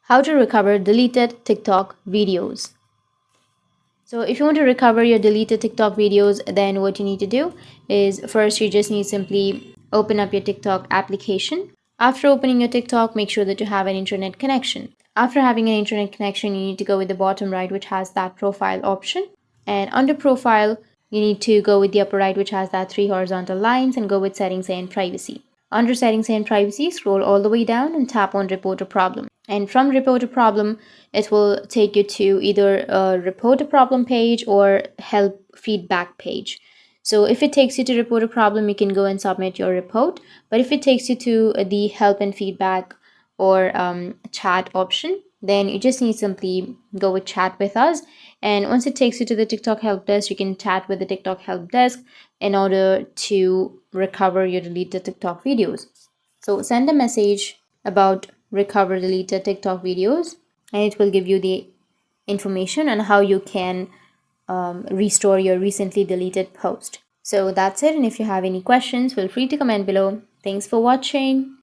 How to recover deleted TikTok videos. So if you want to recover your deleted TikTok videos, then what you need to do is first you just need simply open up your TikTok application. After opening your TikTok, make sure that you have an internet connection. After having an internet connection, you need to go with the bottom right, which has that profile option. And under profile, you need to go with the upper right, which has that three horizontal lines, and go with settings and privacy. Under settings and privacy, scroll all the way down and tap on report a problem. And from report a problem, it will take you to either a report a problem page or help feedback page. So if it takes you to report a problem, you can go and submit your report. But if it takes you to the help and feedback or chat option, then you just need simply go with chat with us. And once it takes you to the TikTok help desk, you can chat with the TikTok help desk in order to recover your deleted TikTok videos. So send a message about recover deleted TikTok videos, and it will give you the information on how you can restore your recently deleted post. So that's it. And if you have any questions, feel free to comment below. Thanks for watching.